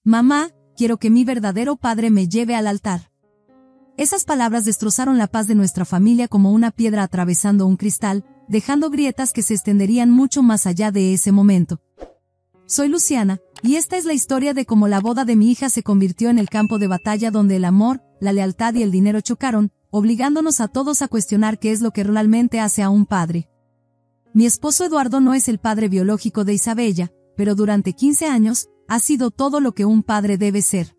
Mamá, quiero que mi verdadero padre me lleve al altar. Esas palabras destrozaron la paz de nuestra familia como una piedra atravesando un cristal, dejando grietas que se extenderían mucho más allá de ese momento. Soy Luciana, y esta es la historia de cómo la boda de mi hija se convirtió en el campo de batalla donde el amor, la lealtad y el dinero chocaron, obligándonos a todos a cuestionar qué es lo que realmente hace a un padre. Mi esposo Eduardo no es el padre biológico de Isabella, pero durante 15 años, ha sido todo lo que un padre debe ser.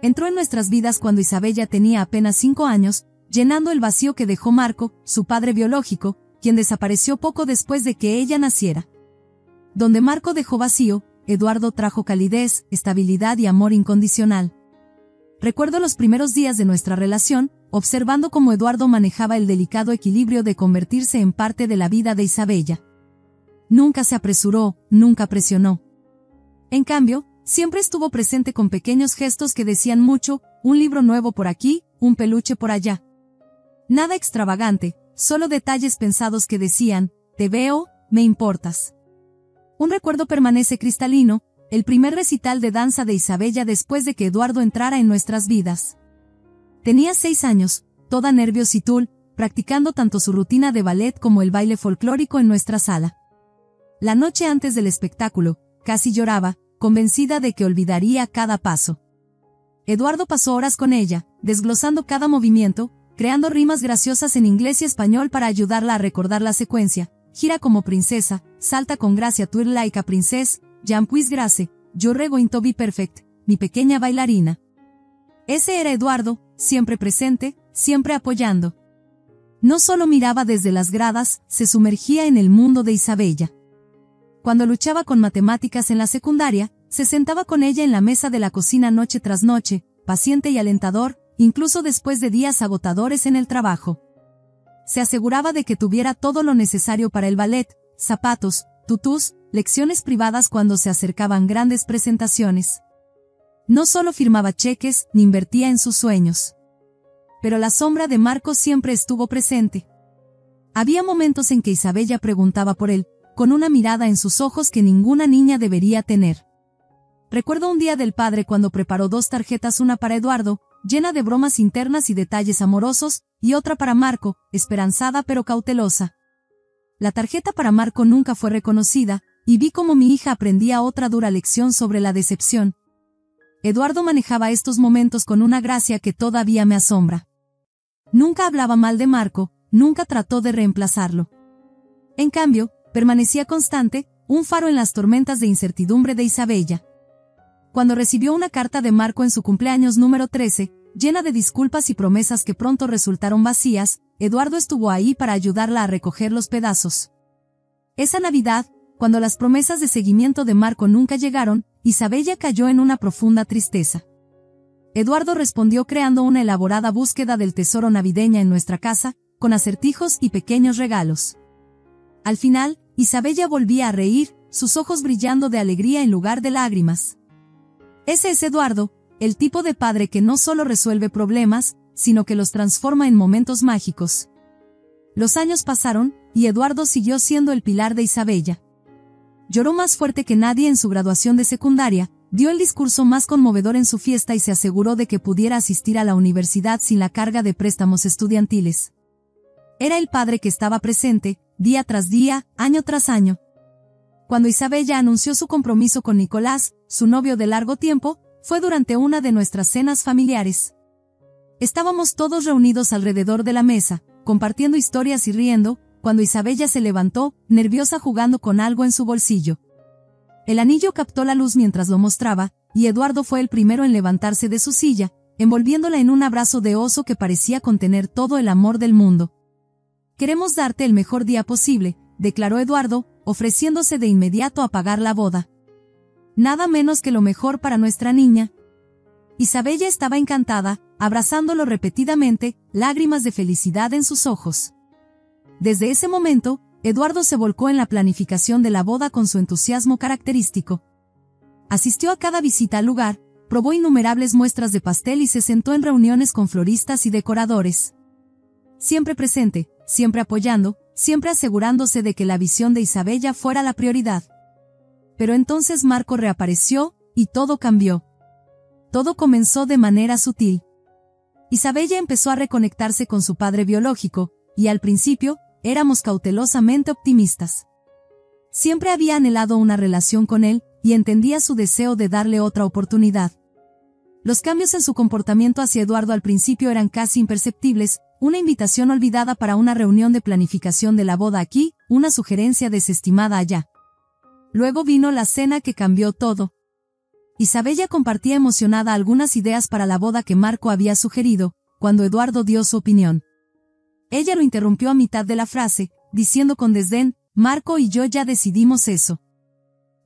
Entró en nuestras vidas cuando Isabella tenía apenas 5 años, llenando el vacío que dejó Marco, su padre biológico, quien desapareció poco después de que ella naciera. Donde Marco dejó vacío, Eduardo trajo calidez, estabilidad y amor incondicional. Recuerdo los primeros días de nuestra relación, observando cómo Eduardo manejaba el delicado equilibrio de convertirse en parte de la vida de Isabella. Nunca se apresuró, nunca presionó. En cambio, siempre estuvo presente con pequeños gestos que decían mucho, un libro nuevo por aquí, un peluche por allá. Nada extravagante, solo detalles pensados que decían, te veo, me importas. Un recuerdo permanece cristalino, el primer recital de danza de Isabella después de que Eduardo entrara en nuestras vidas. Tenía 6 años, toda nervios y tul, practicando tanto su rutina de ballet como el baile folclórico en nuestra sala. La noche antes del espectáculo, casi lloraba, convencida de que olvidaría cada paso. Eduardo pasó horas con ella, desglosando cada movimiento, creando rimas graciosas en inglés y español para ayudarla a recordar la secuencia. Gira como princesa, salta con gracia, twirl like a princess, jump with grace, you're going to be perfect, mi pequeña bailarina. Ese era Eduardo, siempre presente, siempre apoyando. No solo miraba desde las gradas, se sumergía en el mundo de Isabella. Cuando luchaba con matemáticas en la secundaria, se sentaba con ella en la mesa de la cocina noche tras noche, paciente y alentador, incluso después de días agotadores en el trabajo. Se aseguraba de que tuviera todo lo necesario para el ballet, zapatos, tutús, lecciones privadas cuando se acercaban grandes presentaciones. No solo firmaba cheques, ni invertía en sus sueños. Pero la sombra de Marco siempre estuvo presente. Había momentos en que Isabella preguntaba por él, con una mirada en sus ojos que ninguna niña debería tener. Recuerdo un día del padre cuando preparó 2 tarjetas, una para Eduardo, llena de bromas internas y detalles amorosos, y otra para Marco, esperanzada pero cautelosa. La tarjeta para Marco nunca fue reconocida, y vi cómo mi hija aprendía otra dura lección sobre la decepción. Eduardo manejaba estos momentos con una gracia que todavía me asombra. Nunca hablaba mal de Marco, nunca trató de reemplazarlo. En cambio, permanecía constante, un faro en las tormentas de incertidumbre de Isabella. Cuando recibió una carta de Marco en su cumpleaños número 13, llena de disculpas y promesas que pronto resultaron vacías, Eduardo estuvo ahí para ayudarla a recoger los pedazos. Esa Navidad, cuando las promesas de seguimiento de Marco nunca llegaron, Isabella cayó en una profunda tristeza. Eduardo respondió creando una elaborada búsqueda del tesoro navideña en nuestra casa, con acertijos y pequeños regalos. Al final, Isabella volvía a reír, sus ojos brillando de alegría en lugar de lágrimas. Ese es Eduardo, el tipo de padre que no solo resuelve problemas, sino que los transforma en momentos mágicos. Los años pasaron, y Eduardo siguió siendo el pilar de Isabella. Lloró más fuerte que nadie en su graduación de secundaria, dio el discurso más conmovedor en su fiesta y se aseguró de que pudiera asistir a la universidad sin la carga de préstamos estudiantiles. Era el padre que estaba presente, día tras día, año tras año. Cuando Isabella anunció su compromiso con Nicolás, su novio de largo tiempo, fue durante una de nuestras cenas familiares. Estábamos todos reunidos alrededor de la mesa, compartiendo historias y riendo, cuando Isabella se levantó, nerviosa jugando con algo en su bolsillo. El anillo captó la luz mientras lo mostraba, y Eduardo fue el primero en levantarse de su silla, envolviéndola en un abrazo de oso que parecía contener todo el amor del mundo. «Queremos darte el mejor día posible», declaró Eduardo, ofreciéndose de inmediato a pagar la boda. «Nada menos que lo mejor para nuestra niña». Isabella estaba encantada, abrazándolo repetidamente, lágrimas de felicidad en sus ojos. Desde ese momento, Eduardo se volcó en la planificación de la boda con su entusiasmo característico. Asistió a cada visita al lugar, probó innumerables muestras de pastel y se sentó en reuniones con floristas y decoradores. Siempre presente, siempre apoyando, siempre asegurándose de que la visión de Isabella fuera la prioridad. Pero entonces Marco reapareció, y todo cambió. Todo comenzó de manera sutil. Isabella empezó a reconectarse con su padre biológico, y al principio, éramos cautelosamente optimistas. Siempre había anhelado una relación con él, y entendía su deseo de darle otra oportunidad. Los cambios en su comportamiento hacia Eduardo al principio eran casi imperceptibles, una invitación olvidada para una reunión de planificación de la boda aquí, una sugerencia desestimada allá. Luego vino la cena que cambió todo. Isabella compartía emocionada algunas ideas para la boda que Marco había sugerido, cuando Eduardo dio su opinión. Ella lo interrumpió a mitad de la frase, diciendo con desdén: Marco y yo ya decidimos eso.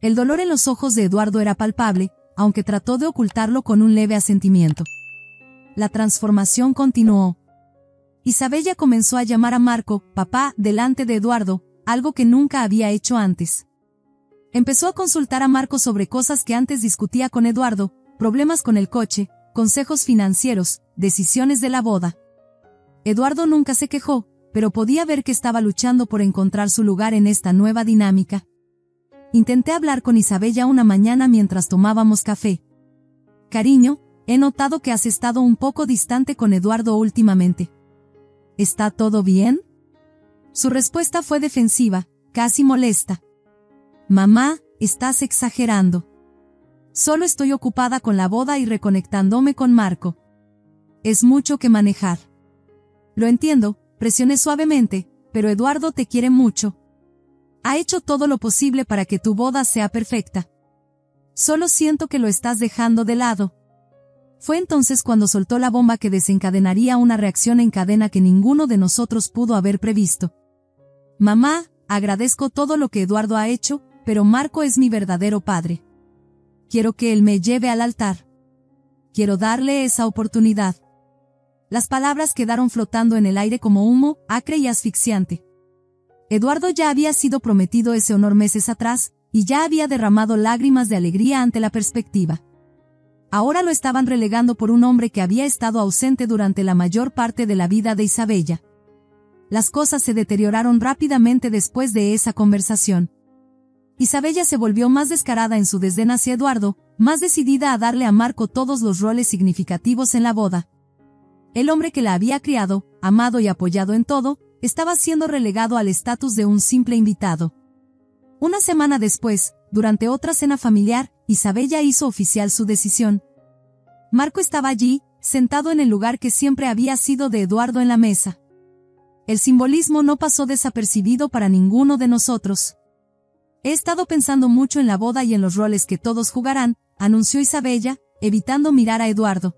El dolor en los ojos de Eduardo era palpable, aunque trató de ocultarlo con un leve asentimiento. La transformación continuó. Isabella comenzó a llamar a Marco papá delante de Eduardo, algo que nunca había hecho antes. Empezó a consultar a Marco sobre cosas que antes discutía con Eduardo, problemas con el coche, consejos financieros, decisiones de la boda. Eduardo nunca se quejó, pero podía ver que estaba luchando por encontrar su lugar en esta nueva dinámica. Intenté hablar con Isabella una mañana mientras tomábamos café. Cariño, he notado que has estado un poco distante con Eduardo últimamente. ¿Está todo bien? Su respuesta fue defensiva, casi molesta. Mamá, estás exagerando. Solo estoy ocupada con la boda y reconectándome con Marco. Es mucho que manejar. Lo entiendo, presioné suavemente, pero Eduardo te quiere mucho. Ha hecho todo lo posible para que tu boda sea perfecta. Solo siento que lo estás dejando de lado. Fue entonces cuando soltó la bomba que desencadenaría una reacción en cadena que ninguno de nosotros pudo haber previsto. Mamá, agradezco todo lo que Eduardo ha hecho, pero Marco es mi verdadero padre. Quiero que él me lleve al altar. Quiero darle esa oportunidad. Las palabras quedaron flotando en el aire como humo, acre y asfixiante. Eduardo ya había sido prometido ese honor meses atrás, y ya había derramado lágrimas de alegría ante la perspectiva. Ahora lo estaban relegando por un hombre que había estado ausente durante la mayor parte de la vida de Isabella. Las cosas se deterioraron rápidamente después de esa conversación. Isabella se volvió más descarada en su desdén hacia Eduardo, más decidida a darle a Marco todos los roles significativos en la boda. El hombre que la había criado, amado y apoyado en todo, estaba siendo relegado al estatus de un simple invitado. Una semana después, durante otra cena familiar, Isabella hizo oficial su decisión. Marco estaba allí, sentado en el lugar que siempre había sido de Eduardo en la mesa. El simbolismo no pasó desapercibido para ninguno de nosotros. He estado pensando mucho en la boda y en los roles que todos jugarán, anunció Isabella, evitando mirar a Eduardo.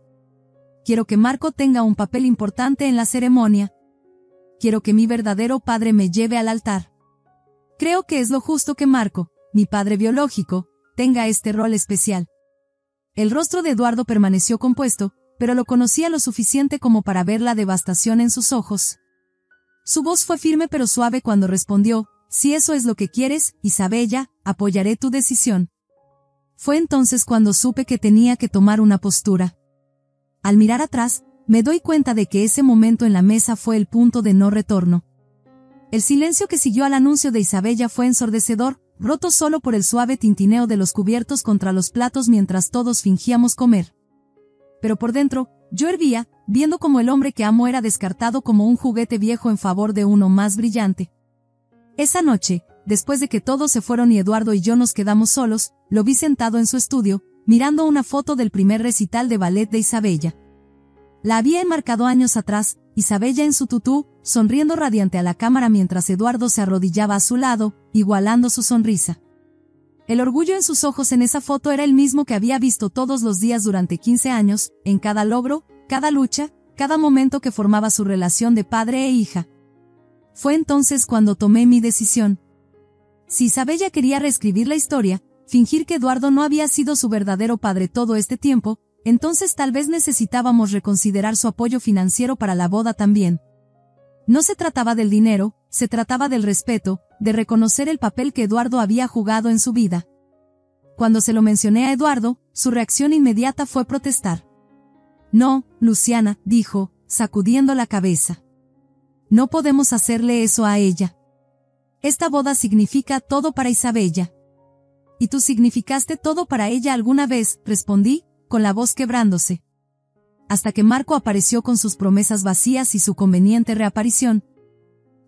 Quiero que Marco tenga un papel importante en la ceremonia. Quiero que mi verdadero padre me lleve al altar. Creo que es lo justo que Marco, mi padre biológico, tenga este rol especial. El rostro de Eduardo permaneció compuesto, pero lo conocía lo suficiente como para ver la devastación en sus ojos. Su voz fue firme pero suave cuando respondió: si eso es lo que quieres, Isabella, apoyaré tu decisión. Fue entonces cuando supe que tenía que tomar una postura. Al mirar atrás, me doy cuenta de que ese momento en la mesa fue el punto de no retorno. El silencio que siguió al anuncio de Isabella fue ensordecedor, roto solo por el suave tintineo de los cubiertos contra los platos mientras todos fingíamos comer. Pero por dentro, yo hervía, viendo cómo el hombre que amo era descartado como un juguete viejo en favor de uno más brillante. Esa noche, después de que todos se fueron y Eduardo y yo nos quedamos solos, lo vi sentado en su estudio, mirando una foto del primer recital de ballet de Isabella. La había enmarcado años atrás, Isabella en su tutú, sonriendo radiante a la cámara mientras Eduardo se arrodillaba a su lado, igualando su sonrisa. El orgullo en sus ojos en esa foto era el mismo que había visto todos los días durante 15 años, en cada logro, cada lucha, cada momento que formaba su relación de padre e hija. Fue entonces cuando tomé mi decisión. Si Isabella quería reescribir la historia, fingir que Eduardo no había sido su verdadero padre todo este tiempo, entonces tal vez necesitábamos reconsiderar su apoyo financiero para la boda también. No se trataba del dinero, se trataba del respeto, de reconocer el papel que Eduardo había jugado en su vida. Cuando se lo mencioné a Eduardo, su reacción inmediata fue protestar. No, Luciana, dijo, sacudiendo la cabeza. No podemos hacerle eso a ella. Esta boda significa todo para Isabella. ¿Y tú significaste todo para ella alguna vez?, respondí, con la voz quebrándose. Hasta que Marco apareció con sus promesas vacías y su conveniente reaparición.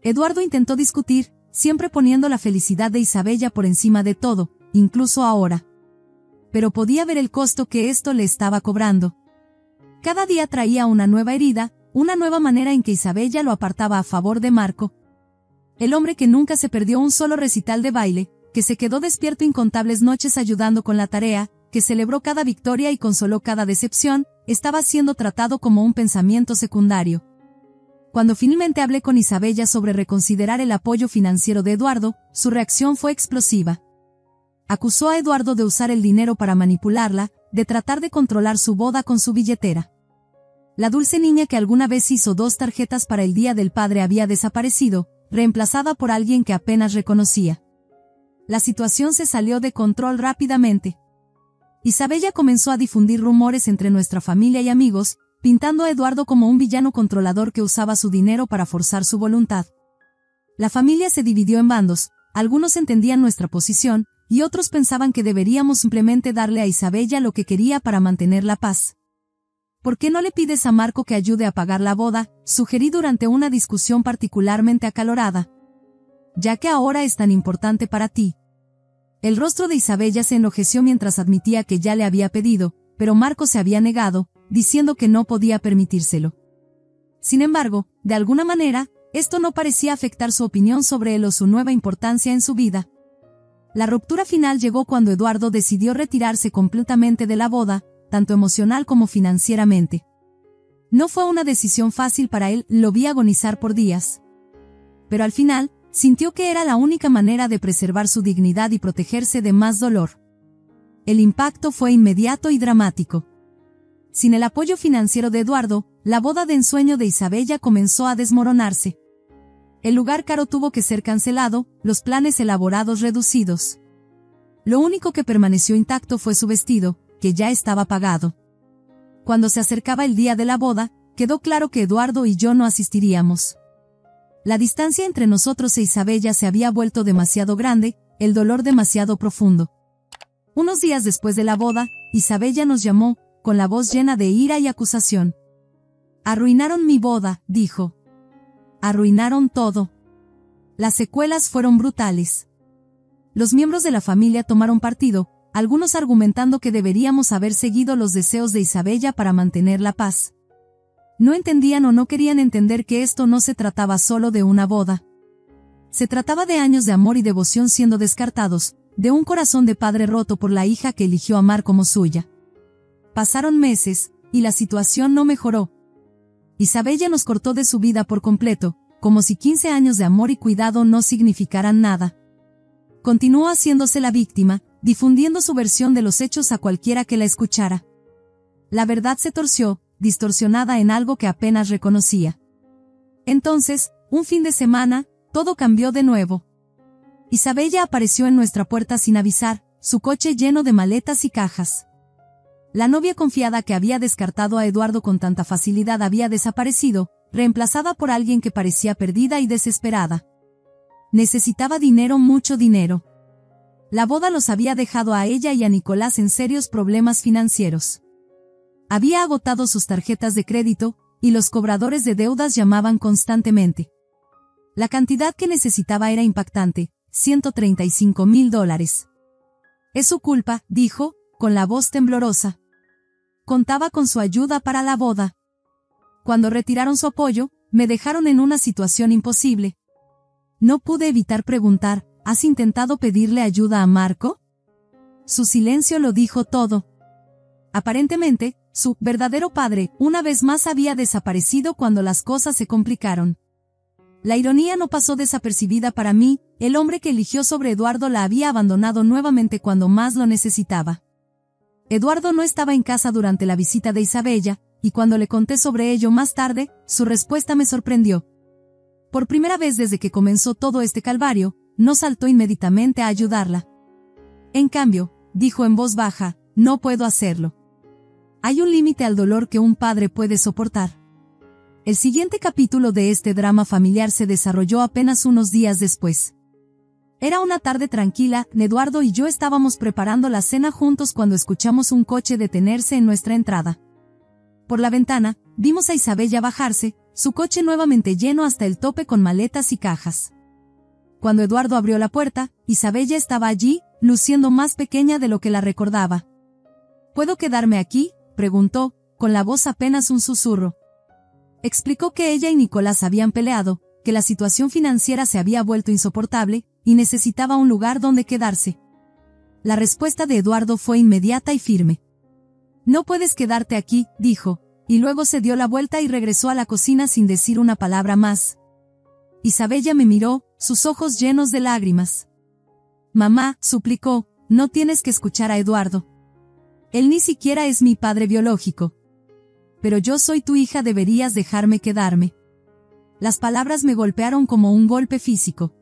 Eduardo intentó discutir, siempre poniendo la felicidad de Isabella por encima de todo, incluso ahora. Pero podía ver el costo que esto le estaba cobrando. Cada día traía una nueva herida, una nueva manera en que Isabella lo apartaba a favor de Marco. El hombre que nunca se perdió un solo recital de baile, que se quedó despierto incontables noches ayudando con la tarea, que celebró cada victoria y consoló cada decepción, estaba siendo tratado como un pensamiento secundario. Cuando finalmente hablé con Isabella sobre reconsiderar el apoyo financiero de Eduardo, su reacción fue explosiva. Acusó a Eduardo de usar el dinero para manipularla, de tratar de controlar su boda con su billetera. La dulce niña que alguna vez hizo 2 tarjetas para el Día del Padre había desaparecido, reemplazada por alguien que apenas reconocía. La situación se salió de control rápidamente. Isabella comenzó a difundir rumores entre nuestra familia y amigos, pintando a Eduardo como un villano controlador que usaba su dinero para forzar su voluntad. La familia se dividió en bandos, algunos entendían nuestra posición, y otros pensaban que deberíamos simplemente darle a Isabella lo que quería para mantener la paz. ¿Por qué no le pides a Marco que ayude a pagar la boda?, sugerí durante una discusión particularmente acalorada. Ya que ahora es tan importante para ti. El rostro de Isabella se enrojeció mientras admitía que ya le había pedido, pero Marco se había negado, diciendo que no podía permitírselo. Sin embargo, de alguna manera, esto no parecía afectar su opinión sobre él o su nueva importancia en su vida. La ruptura final llegó cuando Eduardo decidió retirarse completamente de la boda, tanto emocional como financieramente. No fue una decisión fácil para él, lo vi agonizar por días. Pero al final, sintió que era la única manera de preservar su dignidad y protegerse de más dolor. El impacto fue inmediato y dramático. Sin el apoyo financiero de Eduardo, la boda de ensueño de Isabella comenzó a desmoronarse. El lugar caro tuvo que ser cancelado, los planes elaborados reducidos. Lo único que permaneció intacto fue su vestido, que ya estaba pagado. Cuando se acercaba el día de la boda, quedó claro que Eduardo y yo no asistiríamos. La distancia entre nosotros e Isabella se había vuelto demasiado grande, el dolor demasiado profundo. Unos días después de la boda, Isabella nos llamó, con la voz llena de ira y acusación. Arruinaron mi boda, dijo. Arruinaron todo. Las secuelas fueron brutales. Los miembros de la familia tomaron partido, algunos argumentando que deberíamos haber seguido los deseos de Isabella para mantener la paz. No entendían o no querían entender que esto no se trataba solo de una boda. Se trataba de años de amor y devoción siendo descartados, de un corazón de padre roto por la hija que eligió amar como suya. Pasaron meses, y la situación no mejoró. Isabella nos cortó de su vida por completo, como si 15 años de amor y cuidado no significaran nada. Continuó haciéndose la víctima, difundiendo su versión de los hechos a cualquiera que la escuchara. La verdad se torció, distorsionada en algo que apenas reconocía. Entonces, un fin de semana, todo cambió de nuevo. Isabella apareció en nuestra puerta sin avisar, su coche lleno de maletas y cajas. La novia confiada que había descartado a Eduardo con tanta facilidad había desaparecido, reemplazada por alguien que parecía perdida y desesperada. Necesitaba dinero, mucho dinero. La boda los había dejado a ella y a Nicolás en serios problemas financieros. Había agotado sus tarjetas de crédito, y los cobradores de deudas llamaban constantemente. La cantidad que necesitaba era impactante, $135,000. Es su culpa, dijo, con la voz temblorosa. Contaba con su ayuda para la boda. Cuando retiraron su apoyo, me dejaron en una situación imposible. No pude evitar preguntar, ¿has intentado pedirle ayuda a Marco? Su silencio lo dijo todo. Aparentemente, su verdadero padre, una vez más había desaparecido cuando las cosas se complicaron. La ironía no pasó desapercibida para mí, el hombre que eligió sobre Eduardo la había abandonado nuevamente cuando más lo necesitaba. Eduardo no estaba en casa durante la visita de Isabella, y cuando le conté sobre ello más tarde, su respuesta me sorprendió. Por primera vez desde que comenzó todo este calvario, no saltó inmediatamente a ayudarla. En cambio, dijo en voz baja, no puedo hacerlo. Hay un límite al dolor que un padre puede soportar. El siguiente capítulo de este drama familiar se desarrolló apenas unos días después. Era una tarde tranquila, Eduardo y yo estábamos preparando la cena juntos cuando escuchamos un coche detenerse en nuestra entrada. Por la ventana, vimos a Isabella bajarse, su coche nuevamente lleno hasta el tope con maletas y cajas. Cuando Eduardo abrió la puerta, Isabella estaba allí, luciendo más pequeña de lo que la recordaba. ¿Puedo quedarme aquí?, preguntó, con la voz apenas un susurro. Explicó que ella y Nicolás habían peleado, que la situación financiera se había vuelto insoportable, y necesitaba un lugar donde quedarse. La respuesta de Eduardo fue inmediata y firme. No puedes quedarte aquí, dijo, y luego se dio la vuelta y regresó a la cocina sin decir una palabra más. Isabella me miró, sus ojos llenos de lágrimas. Mamá, suplicó, no tienes que escuchar a Eduardo. Él ni siquiera es mi padre biológico. Pero yo soy tu hija, deberías dejarme quedarme. Las palabras me golpearon como un golpe físico.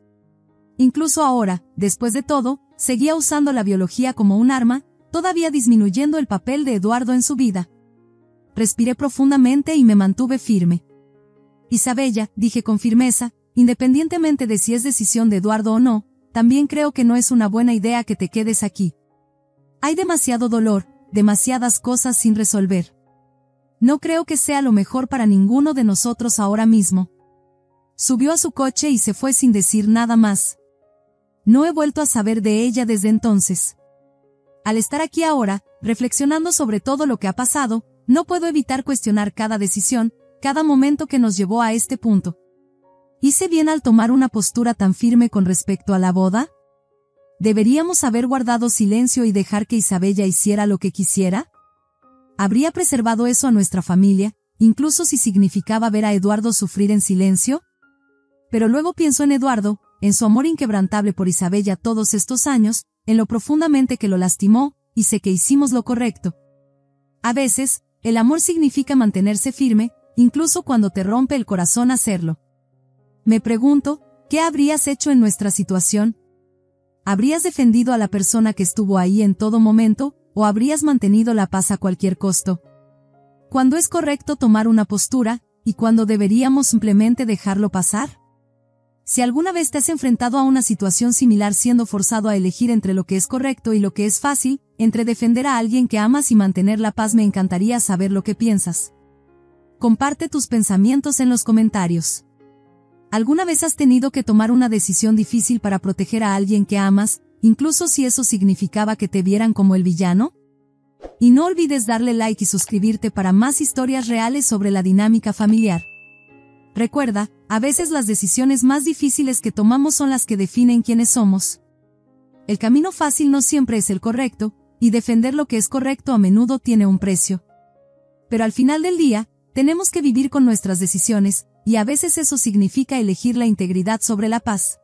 Incluso ahora, después de todo, seguía usando la biología como un arma, todavía disminuyendo el papel de Eduardo en su vida. Respiré profundamente y me mantuve firme. Isabella, dije con firmeza, independientemente de si es decisión de Eduardo o no, también creo que no es una buena idea que te quedes aquí. Hay demasiado dolor, demasiadas cosas sin resolver. No creo que sea lo mejor para ninguno de nosotros ahora mismo. Subió a su coche y se fue sin decir nada más. No he vuelto a saber de ella desde entonces. Al estar aquí ahora, reflexionando sobre todo lo que ha pasado, no puedo evitar cuestionar cada decisión, cada momento que nos llevó a este punto. ¿Hice bien al tomar una postura tan firme con respecto a la boda? ¿Deberíamos haber guardado silencio y dejar que Isabella hiciera lo que quisiera? ¿Habría preservado eso a nuestra familia, incluso si significaba ver a Eduardo sufrir en silencio? Pero luego pienso en Eduardo, en su amor inquebrantable por Isabella todos estos años, en lo profundamente que lo lastimó, y sé que hicimos lo correcto. A veces, el amor significa mantenerse firme, incluso cuando te rompe el corazón hacerlo. Me pregunto, ¿qué habrías hecho en nuestra situación? ¿Habrías defendido a la persona que estuvo ahí en todo momento, o habrías mantenido la paz a cualquier costo? ¿Cuándo es correcto tomar una postura, y cuándo deberíamos simplemente dejarlo pasar? Si alguna vez te has enfrentado a una situación similar siendo forzado a elegir entre lo que es correcto y lo que es fácil, entre defender a alguien que amas y mantener la paz, me encantaría saber lo que piensas. Comparte tus pensamientos en los comentarios. ¿Alguna vez has tenido que tomar una decisión difícil para proteger a alguien que amas, incluso si eso significaba que te vieran como el villano? Y no olvides darle like y suscribirte para más historias reales sobre la dinámica familiar. Recuerda, a veces las decisiones más difíciles que tomamos son las que definen quiénes somos. El camino fácil no siempre es el correcto, y defender lo que es correcto a menudo tiene un precio. Pero al final del día, tenemos que vivir con nuestras decisiones, y a veces eso significa elegir la integridad sobre la paz.